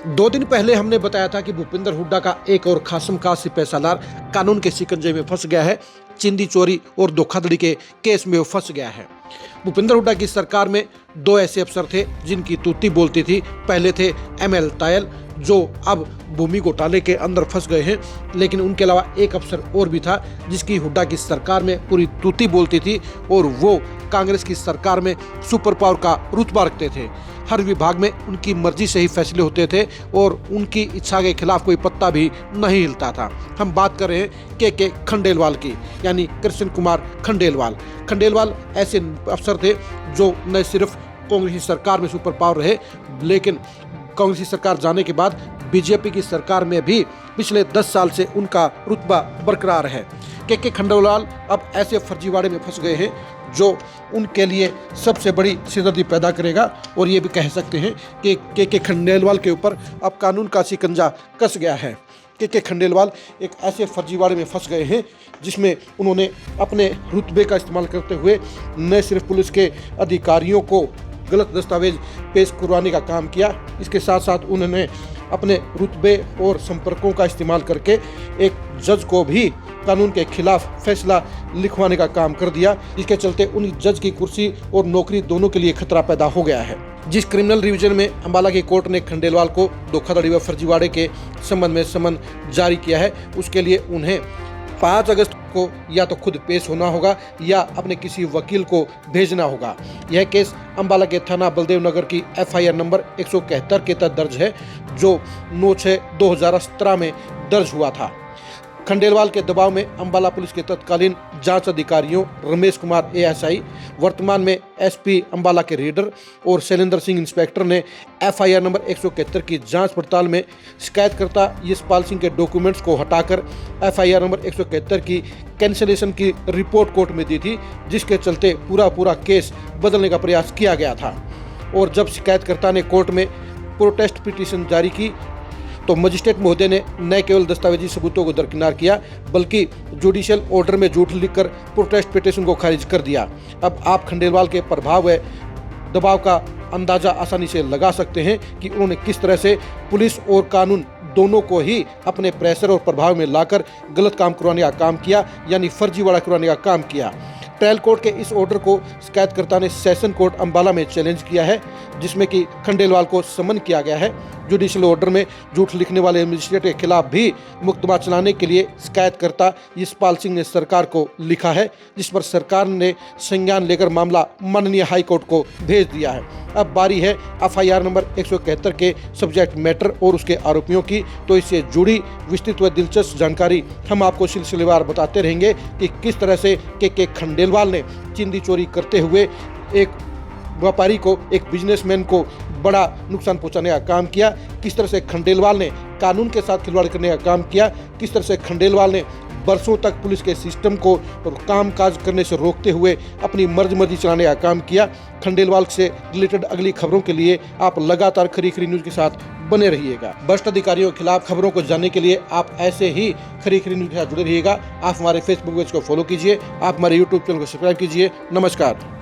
2 दिन पहले हमने बताया था कि भूपेंद्र हुड्डा का एक और खासमखास पैसादार कानून के शिकंजे में फंस गया है। चिंदी चोरी और धोखाधड़ी के केस में वो फंस गया है। भूपेंद्र हुड्डा की सरकार में 2 ऐसे अफसर थे जिनकी तूती बोलती थी। पहले थे ML तायल, जो अब भूमि घोटाले के अंदर फंस गए हैं, लेकिन उनके अलावा एक अफसर और भी था जिसकी हुड्डा की सरकार में पूरी तूती बोलती थी, और वो कांग्रेस की सरकार में सुपर पावर का रुतबा रखते थे। हर विभाग में उनकी मर्जी से ही फैसले होते थे और उनकी इच्छा के खिलाफ कोई पत्ता भी नहीं हिलता था। हम बात कर रहे हैं के खंडेलवाल की, यानी कृष्ण कुमार खंडेलवाल। खंडेलवाल ऐसे अफसर थे जो न सिर्फ कांग्रेस की सरकार में सुपर पावर रहे, लेकिन कांग्रेस की सरकार जाने के बाद बीजेपी की सरकार में भी पिछले 10 साल से उनका रुतबा बरकरार है। के खंडेलवाल अब ऐसे फर्जीवाड़े में फंस गए हैं जो उनके लिए सबसे बड़ी सिरदर्दी पैदा करेगा, और ये भी कह सकते हैं कि के खंडेलवाल के ऊपर अब कानून का शिकंजा कस गया है। के खंडेलवाल एक ऐसे फर्जीवाड़े में फंस गए हैं जिसमें उन्होंने अपने रुतबे का इस्तेमाल करते हुए न सिर्फ पुलिस के अधिकारियों को गलत दस्तावेज पेश करवाने का काम किया, इसके साथ साथ उन्होंने अपने रुतबे और संपर्कों का इस्तेमाल करके एक जज को भी कानून के खिलाफ फैसला लिखवाने का काम कर दिया, जिसके चलते उन जज की कुर्सी और नौकरी दोनों के लिए खतरा पैदा हो गया है। जिस क्रिमिनल रिवीजन में अंबाला की कोर्ट ने खंडेलवाल को धोखाधड़ी व फर्जीवाड़े के संबंध में समन जारी किया है, उसके लिए उन्हें 5 अगस्त को या तो खुद पेश होना होगा या अपने किसी वकील को भेजना होगा। यह केस अंबाला के थाना बलदेव नगर की FIR नंबर 171 के तहत दर्ज है, जो 9/6/2017 में दर्ज हुआ था। खंडेलवाल के दबाव में अंबाला पुलिस के तत्कालीन जांच अधिकारियों रमेश कुमार ASI, वर्तमान में SP अंबाला के रेडर, और शैलेंद्र सिंह इंस्पेक्टर ने FIR नंबर 171 की जांच पड़ताल में शिकायतकर्ता यशपाल सिंह के डॉक्यूमेंट्स को हटाकर FIR नंबर 171 की कैंसिलेशन की रिपोर्ट कोर्ट में दी थी, जिसके चलते पूरा केस बदलने का प्रयास किया गया था। और जब शिकायतकर्ता ने कोर्ट में प्रोटेस्ट पिटीशन जारी की तो मजिस्ट्रेट महोदय ने न केवल दस्तावेजी सबूतों को दरकिनार किया, बल्कि जुडिशियल ऑर्डर में झूठ लिखकर प्रोटेस्ट पिटीशन को खारिज कर दिया। अब आप खंडेलवाल के प्रभाव व दबाव का अंदाजा आसानी से लगा सकते हैं कि उन्होंने किस तरह से पुलिस और कानून दोनों को ही अपने प्रेशर और प्रभाव में लाकर गलत काम करवाने का काम किया, यानी फर्जीवाड़ा करवाने का काम किया। ट्रायल कोर्ट के इस ऑर्डर को शिकायतकर्ता ने सेशन कोर्ट अंबाला में चैलेंज किया है, जिसमें कि खंडेलवाल को समन किया गया है। जुडिशियल ऑर्डर में झूठ लिखने वाले मजिस्ट्रेट के खिलाफ भी मुकदमा चलाने के लिए शिकायतकर्ता यशपाल सिंह ने सरकार को लिखा है, जिस पर सरकार ने संज्ञान लेकर मामला माननीय हाई कोर्ट को भेज दिया है। अब बारी है FIR नंबर 171 के सब्जेक्ट मैटर और उसके आरोपियों की, तो इससे जुड़ी विस्तृत व दिलचस्प जानकारी हम आपको सिलसिलेवार बताते रहेंगे कि किस तरह से के खंडेलवाल ने चिंदी चोरी करते हुए एक व्यापारी को, एक बिजनेसमैन को बड़ा नुकसान पहुंचाने का काम किया, किस तरह से खंडेलवाल ने कानून के साथ खिलवाड़ करने का काम किया, किस तरह से खंडेलवाल ने बरसों तक पुलिस के सिस्टम को काम काज करने से रोकते हुए अपनी मर्जी चलाने का काम किया। खंडेलवाल से रिलेटेड अगली खबरों के लिए आप लगातार खरी न्यूज़ के साथ बने रहिएगा। भ्रष्ट अधिकारियों के खिलाफ खबरों को जानने के लिए आप ऐसे ही खरी न्यूज़ के साथ जुड़े रहिएगा। आप हमारे फेसबुक पेज को फॉलो कीजिए, आप हमारे यूट्यूब चैनल को सब्सक्राइब कीजिए। नमस्कार।